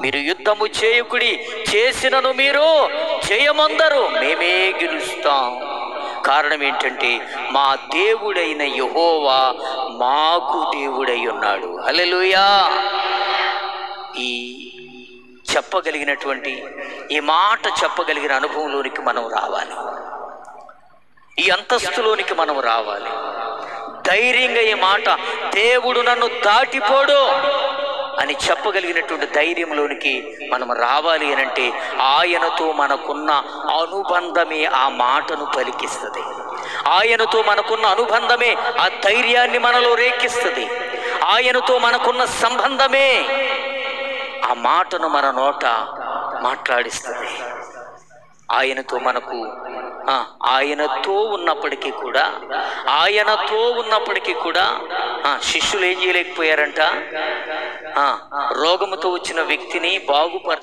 మీరు యుద్ధము చేయకుడి, చేసినను మీరు జయమందరు, మేమే గెలుస్తాం. కారణం ఏంటంటే మా దేవుడైన యెహోవా మాకు దేవుడై ఉన్నాడు. హల్లెలూయా. ఈ చెప్పగలిగినటువంటి ఈ మాట చెప్పగలిగిన అనుభవంలోనికి మనం రావాలి. ఈ అంతస్తులోనికి మనం రావాలి. ధైర్యంగా ఈ మాట, దేవుడు నన్ను దాటిపోడు అని చెప్పగలిగినటువంటి ధైర్యంలోనికి మనం రావాలి అనంటే ఆయనతో మనకున్న అనుబంధమే ఆ మాటను పలికిస్తుంది. ఆయనతో మనకున్న అనుబంధమే ఆ ధైర్యాన్ని మనలో రేకిస్తుంది. ఆయనతో మనకున్న సంబంధమే ఆ మాటను మన నోట మాట్లాడిస్తుంది. ఆయనతో మనకు ఆయనతో ఉన్నప్పటికీ కూడా శిష్యులు ఏం చేయలేకపోయారంట? రోగముతో వచ్చిన వ్యక్తిని బాగుపరచ